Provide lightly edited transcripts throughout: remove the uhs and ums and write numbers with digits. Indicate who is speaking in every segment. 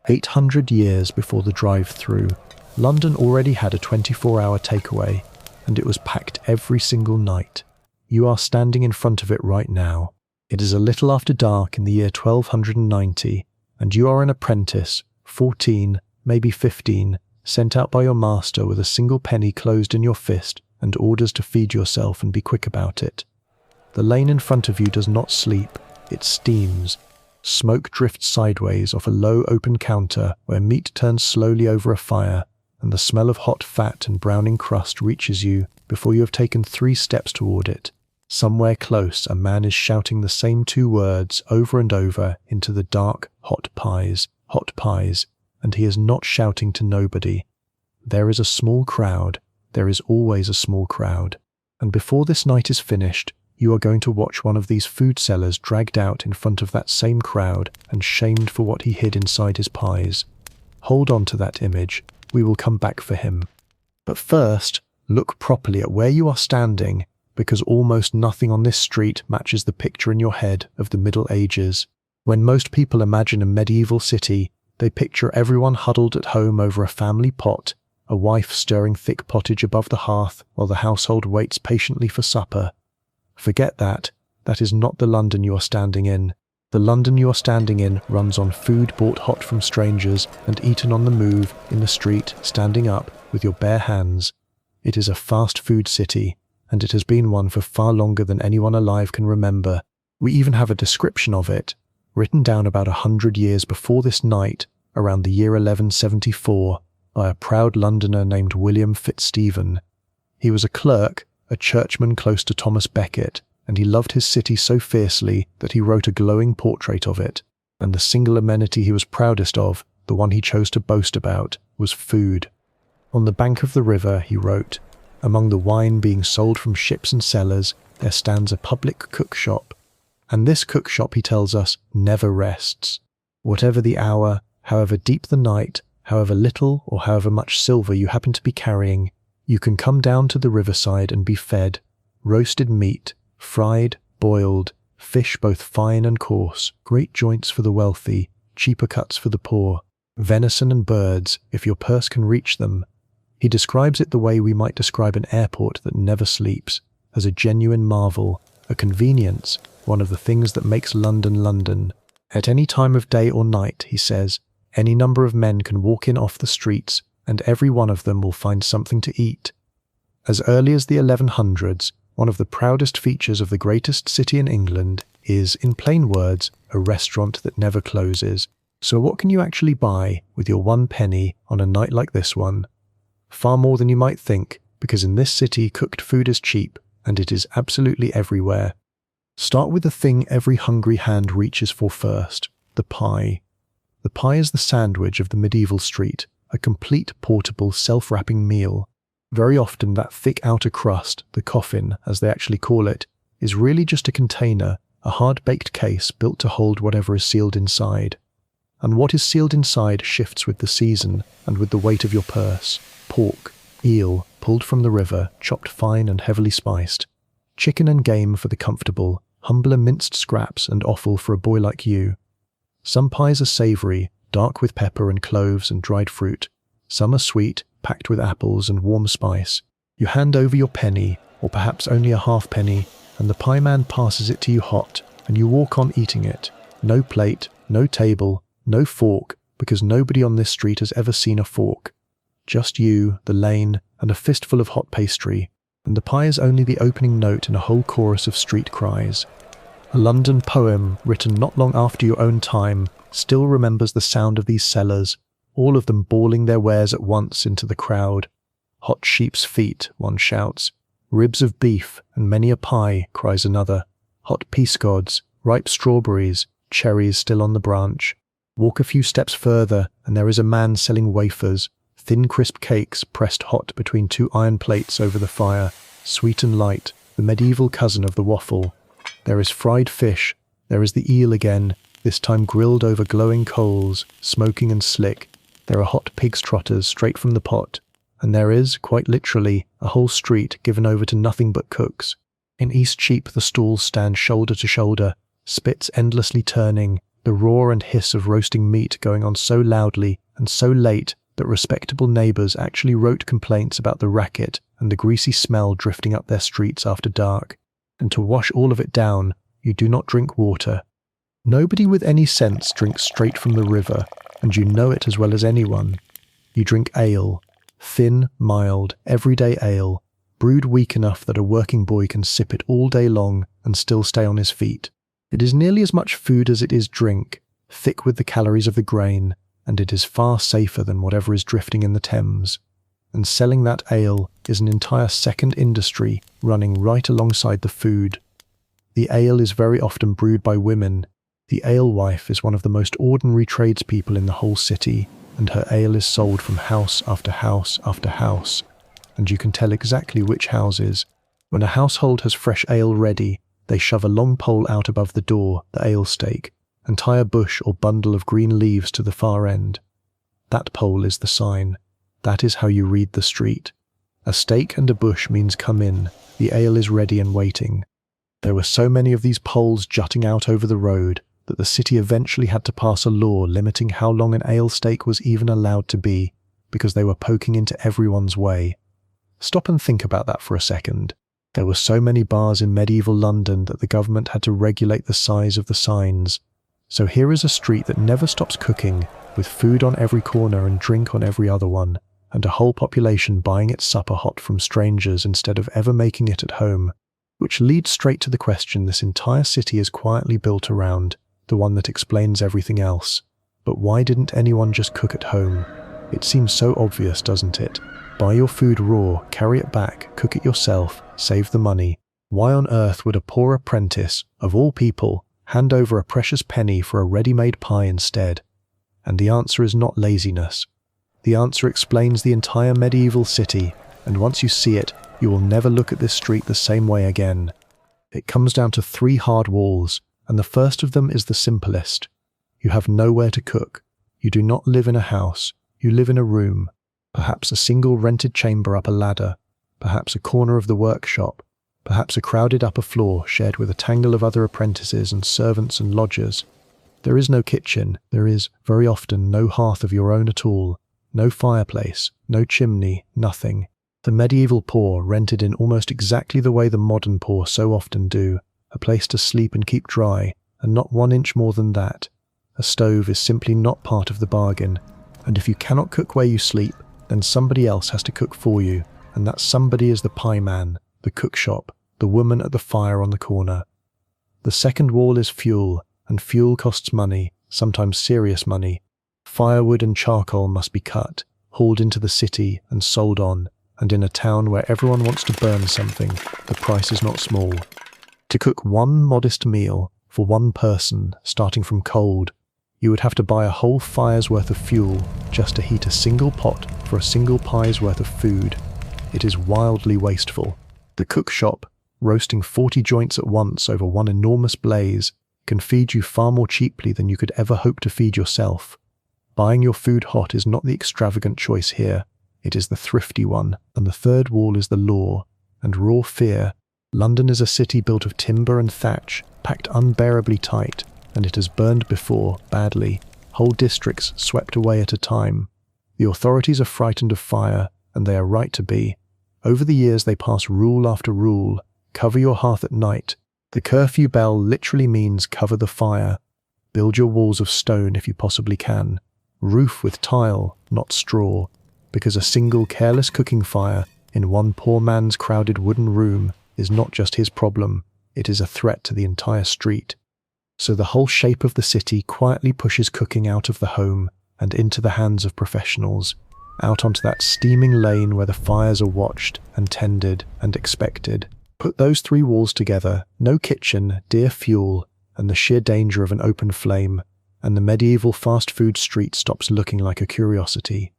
Speaker 1: 800 years before the drive-through, London already had a 24-hour takeaway, and it was packed every single night. You are standing in front of it right now. It is a little after dark in the year 1290, and you are an apprentice, 14, maybe 15, sent out by your master with a single penny closed in your fist and orders to feed yourself and be quick about it. The lane in front of you does not sleep, it steams. Smoke drifts sideways off a low open counter where meat turns slowly over a fire, and the smell of hot fat and browning crust reaches you before you have taken 3 steps toward it. Somewhere close, a man is shouting the same 2 words over and over into the dark, hot pies, and he is not shouting to nobody. There is a small crowd, there is always a small crowd, and before this night is finished, you are going to watch one of these food sellers dragged out in front of that same crowd and shamed for what he hid inside his pies. Hold on to that image, we will come back for him. But first, look properly at where you are standing, because almost nothing on this street matches the picture in your head of the Middle Ages. When most people imagine a medieval city, they picture everyone huddled at home over a family pot, a wife stirring thick pottage above the hearth while the household waits patiently for supper. Forget that. That is not the London you are standing in. The London you are standing in runs on food bought hot from strangers and eaten on the move, in the street, standing up, with your bare hands. It is a fast food city, and it has been one for far longer than anyone alive can remember. We even have a description of it, written down about 100 years before this night, around the year 1174, by a proud Londoner named William Fitzstephen. He was a clerk, a churchman close to Thomas Becket, and he loved his city so fiercely that he wrote a glowing portrait of it, and the single amenity he was proudest of, the one he chose to boast about, was food. On the bank of the river, he wrote, "Among the wine being sold from ships and cellars, there stands a public cook-shop. And this cook-shop, he tells us, never rests. Whatever the hour, however deep the night, however little or however much silver you happen to be carrying, you can come down to the riverside and be fed. Roasted meat, fried, boiled, fish both fine and coarse, great joints for the wealthy, cheaper cuts for the poor, venison and birds, if your purse can reach them." He describes it the way we might describe an airport that never sleeps, as a genuine marvel, a convenience, one of the things that makes London London. At any time of day or night, he says, any number of men can walk in off the streets, and every one of them will find something to eat. As early as the 1100s, one of the proudest features of the greatest city in England is, in plain words, a restaurant that never closes. So what can you actually buy with your 1 penny on a night like this one? Far more than you might think, because in this city cooked food is cheap, and it is absolutely everywhere. Start with the thing every hungry hand reaches for first, the pie. The pie is the sandwich of the medieval street, a complete portable self-wrapping meal. Very often that thick outer crust, the coffin as they actually call it, is really just a container, a hard-baked case built to hold whatever is sealed inside. And what is sealed inside shifts with the season and with the weight of your purse. Pork, eel, pulled from the river, chopped fine and heavily spiced. Chicken and game for the comfortable, humbler minced scraps and offal for a boy like you. Some pies are savoury, dark with pepper and cloves and dried fruit. Some are sweet, packed with apples and warm spice. You hand over your penny, or perhaps only a halfpenny, and the pie man passes it to you hot, and you walk on eating it. No plate, no table, no fork, because nobody on this street has ever seen a fork. Just you, the lane, and a fistful of hot pastry, and the pie is only the opening note in a whole chorus of street cries. A London poem, written not long after your own time, still remembers the sound of these sellers, all of them bawling their wares at once into the crowd. "Hot sheep's feet," one shouts. "Ribs of beef, and many a pie," cries another. "Hot peascods, ripe strawberries, cherries still on the branch." Walk a few steps further, and there is a man selling wafers, thin crisp cakes pressed hot between 2 iron plates over the fire, sweet and light, the medieval cousin of the waffle. There is fried fish, there is the eel again, this time grilled over glowing coals, smoking and slick. There are hot pig's trotters straight from the pot, and there is, quite literally, a whole street given over to nothing but cooks. In Eastcheap the stalls stand shoulder to shoulder, spits endlessly turning, the roar and hiss of roasting meat going on so loudly and so late that respectable neighbours actually wrote complaints about the racket and the greasy smell drifting up their streets after dark. And to wash all of it down, you do not drink water. Nobody with any sense drinks straight from the river, and you know it as well as anyone. You drink ale, thin, mild, everyday ale, brewed weak enough that a working boy can sip it all day long and still stay on his feet. It is nearly as much food as it is drink, thick with the calories of the grain, and it is far safer than whatever is drifting in the Thames. And selling that ale is an entire second industry running right alongside the food. The ale is very often brewed by women. The alewife is one of the most ordinary tradespeople in the whole city, and her ale is sold from house after house after house, and you can tell exactly which houses. When a household has fresh ale ready, they shove a long pole out above the door, the ale stake, and tie a bush or bundle of green leaves to the far end. That pole is the sign. That is how you read the street. A stake and a bush means come in, the ale is ready and waiting. There were so many of these poles jutting out over the road that the city eventually had to pass a law limiting how long an ale stake was even allowed to be, because they were poking into everyone's way. Stop and think about that for a second. There were so many bars in medieval London that the government had to regulate the size of the signs. So here is a street that never stops cooking, with food on every corner and drink on every other one, and a whole population buying its supper hot from strangers instead of ever making it at home, which leads straight to the question this entire city is quietly built around, the one that explains everything else. But why didn't anyone just cook at home? It seems so obvious, doesn't it? Buy your food raw, carry it back, cook it yourself, save the money. Why on earth would a poor apprentice, of all people, hand over a precious penny for a ready-made pie instead? And the answer is not laziness. The answer explains the entire medieval city, and once you see it, you will never look at this street the same way again. It comes down to 3 hard walls, and the first of them is the simplest. You have nowhere to cook. You do not live in a house. You live in a room, perhaps a single rented chamber up a ladder, perhaps a corner of the workshop, perhaps a crowded upper floor shared with a tangle of other apprentices and servants and lodgers. There is no kitchen. There is, very often, no hearth of your own at all, no fireplace, no chimney, nothing. The medieval poor rented in almost exactly the way the modern poor so often do, a place to sleep and keep dry, and not 1 inch more than that. A stove is simply not part of the bargain, and if you cannot cook where you sleep, then somebody else has to cook for you, and that somebody is the pie man, the cook shop, the woman at the fire on the corner. The second wall is fuel, and fuel costs money, sometimes serious money. Firewood and charcoal must be cut, hauled into the city and sold on, and in a town where everyone wants to burn something, the price is not small. To cook one modest meal for one person, starting from cold, you would have to buy a whole fire's worth of fuel just to heat a single pot for a single pie's worth of food. It is wildly wasteful. The cook shop, roasting 40 joints at once over one enormous blaze, can feed you far more cheaply than you could ever hope to feed yourself. Buying your food hot is not the extravagant choice here. It is the thrifty one, and the third wall is the law and raw fear. London is a city built of timber and thatch, packed unbearably tight, and it has burned before, badly, whole districts swept away at a time. The authorities are frightened of fire, and they are right to be. Over the years they pass rule after rule. Cover your hearth at night. The curfew bell literally means cover the fire. Build your walls of stone if you possibly can. Roof with tile, not straw, because a single careless cooking fire in one poor man's crowded wooden room is not just his problem, it is a threat to the entire street. So the whole shape of the city quietly pushes cooking out of the home and into the hands of professionals, out onto that steaming lane where the fires are watched and tended and expected. Put those 3 walls together, no kitchen, dear fuel, and the sheer danger of an open flame, and the medieval fast food street stops looking like a curiosity.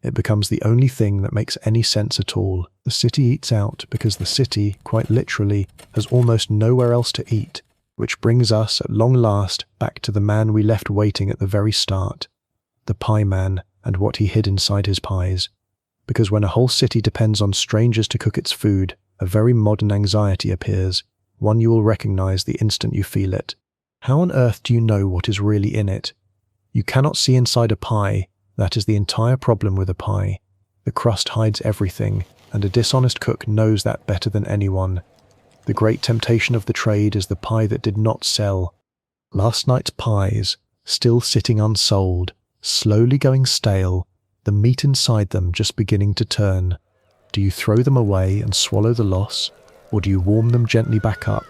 Speaker 1: It becomes the only thing that makes any sense at all. The city eats out because the city, quite literally, has almost nowhere else to eat, which brings us, at long last, back to the man we left waiting at the very start. The pie man, and what he hid inside his pies. Because when a whole city depends on strangers to cook its food, a very modern anxiety appears, one you will recognize the instant you feel it. How on earth do you know what is really in it? You cannot see inside a pie. That is the entire problem with a pie. The crust hides everything, and a dishonest cook knows that better than anyone. The great temptation of the trade is the pie that did not sell. Last night's pies, still sitting unsold, slowly going stale, the meat inside them just beginning to turn. Do you throw them away and swallow the loss, or do you warm them gently back up,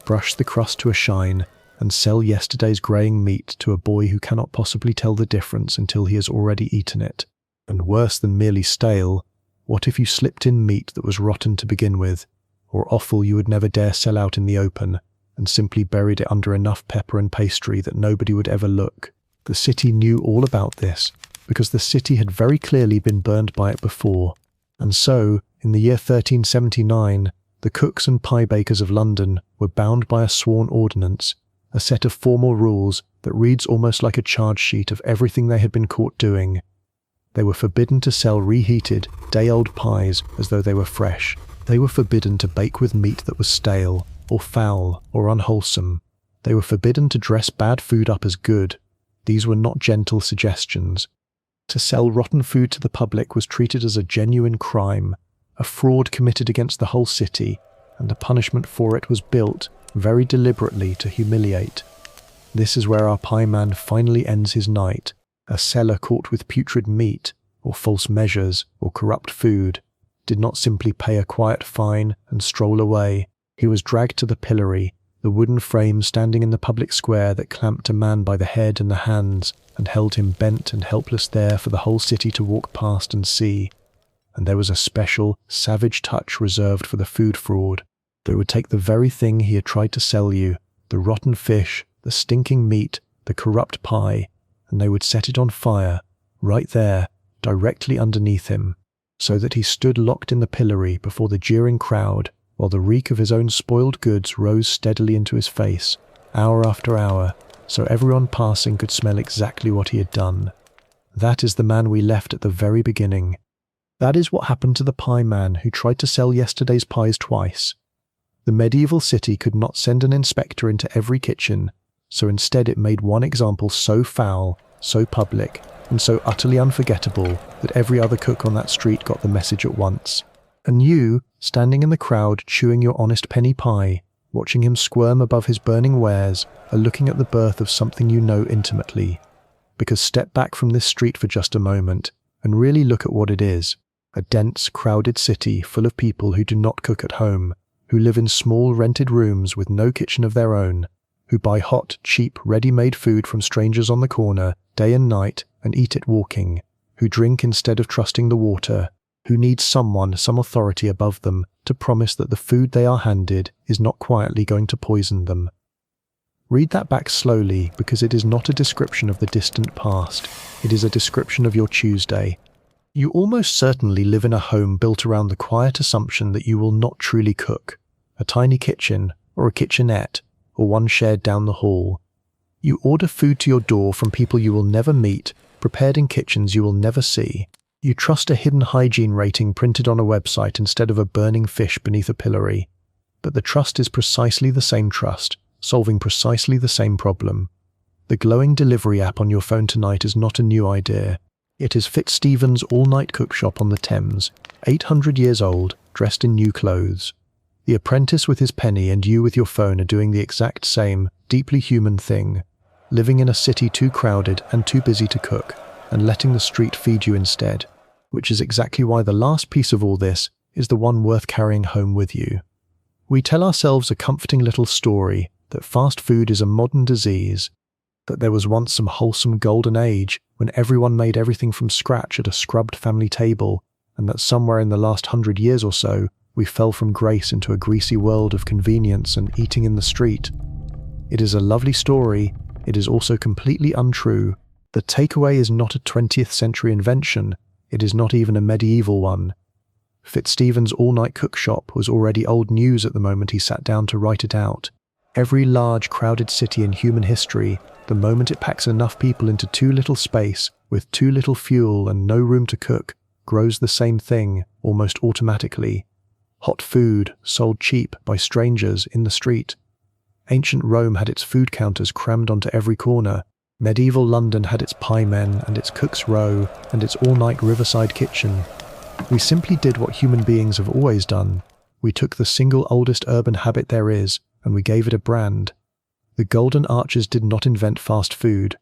Speaker 1: brush the crust to a shine, and sell yesterday's greying meat to a boy who cannot possibly tell the difference until he has already eaten it? And worse than merely stale, what if you slipped in meat that was rotten to begin with, or offal you would never dare sell out in the open, and simply buried it under enough pepper and pastry that nobody would ever look? The city knew all about this, because the city had very clearly been burned by it before. And so, in the year 1379, the cooks and pie bakers of London were bound by a sworn ordinance, a set of formal rules that reads almost like a charge sheet of everything they had been caught doing. They were forbidden to sell reheated, day-old pies as though they were fresh. They were forbidden to bake with meat that was stale, or foul, or unwholesome. They were forbidden to dress bad food up as good. These were not gentle suggestions. To sell rotten food to the public was treated as a genuine crime, a fraud committed against the whole city, and the punishment for it was built, very deliberately, to humiliate. This is where our pie man finally ends his night. A seller caught with putrid meat, or false measures, or corrupt food, did not simply pay a quiet fine and stroll away. He was dragged to the pillory, the wooden frame standing in the public square that clamped a man by the head and the hands, and held him bent and helpless there for the whole city to walk past and see. And there was a special, savage touch reserved for the food fraud. They would take the very thing he had tried to sell you, the rotten fish, the stinking meat, the corrupt pie, and they would set it on fire, right there, directly underneath him, so that he stood locked in the pillory before the jeering crowd, while the reek of his own spoiled goods rose steadily into his face, hour after hour, so everyone passing could smell exactly what he had done. That is the man we left at the very beginning. That is what happened to the pie man who tried to sell yesterday's pies twice. The medieval city could not send an inspector into every kitchen, so instead it made one example so foul, so public, and so utterly unforgettable that every other cook on that street got the message at once. And you, standing in the crowd chewing your honest penny pie, watching him squirm above his burning wares, are looking at the birth of something you know intimately. Because step back from this street for just a moment, and really look at what it is. A dense, crowded city full of people who do not cook at home, who live in small rented rooms with no kitchen of their own, who buy hot, cheap, ready-made food from strangers on the corner, day and night, and eat it walking, who drink instead of trusting the water, who need someone, some authority above them, to promise that the food they are handed is not quietly going to poison them. Read that back slowly, because it is not a description of the distant past. It is a description of your Tuesday. You almost certainly live in a home built around the quiet assumption that you will not truly cook. A tiny kitchen, or a kitchenette, or one shared down the hall. You order food to your door from people you will never meet, prepared in kitchens you will never see. You trust a hidden hygiene rating printed on a website instead of a burning fish beneath a pillory. But the trust is precisely the same trust, solving precisely the same problem. The glowing delivery app on your phone tonight is not a new idea. It is Fitzstephen's all-night cookshop on the Thames, 800 years old, dressed in new clothes. The apprentice with his penny and you with your phone are doing the exact same, deeply human thing, living in a city too crowded and too busy to cook, and letting the street feed you instead, which is exactly why the last piece of all this is the one worth carrying home with you. We tell ourselves a comforting little story that fast food is a modern disease, that there was once some wholesome golden age when everyone made everything from scratch at a scrubbed family table, and that somewhere in the last 100 years or so, we fell from grace into a greasy world of convenience and eating in the street. It is a lovely story. It is also completely untrue. The takeaway is not a 20th century invention. It is not even a medieval one. Fitzstephen's all-night cookshop was already old news at the moment he sat down to write it out. Every large, crowded city in human history, the moment it packs enough people into too little space, with too little fuel and no room to cook, grows the same thing, almost automatically. Hot food, sold cheap by strangers in the street. Ancient Rome had its food counters crammed onto every corner. Medieval London had its pie men and its cook's row and its all-night riverside kitchen. We simply did what human beings have always done. We took the single oldest urban habit there is, and we gave it a brand. The Golden Arches did not invent fast food.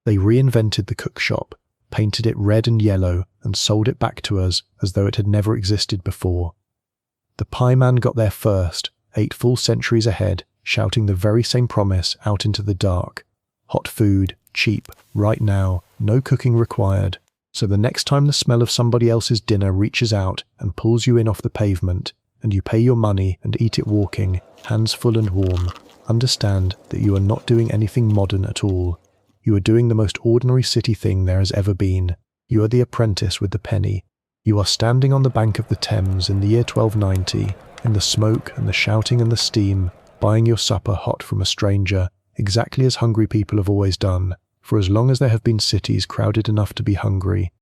Speaker 1: They reinvented the cook shop, painted it red and yellow, and sold it back to us as though it had never existed before. The pie man got there first, 8 full centuries ahead, shouting the very same promise out into the dark. Hot food, cheap, right now, no cooking required. So the next time the smell of somebody else's dinner reaches out and pulls you in off the pavement, and you pay your money and eat it walking, hands full and warm, understand that you are not doing anything modern at all. You are doing the most ordinary city thing there has ever been. You are the apprentice with the penny. You are standing on the bank of the Thames in the year 1290, in the smoke and the shouting and the steam, buying your supper hot from a stranger, exactly as hungry people have always done, for as long as there have been cities crowded enough to be hungry.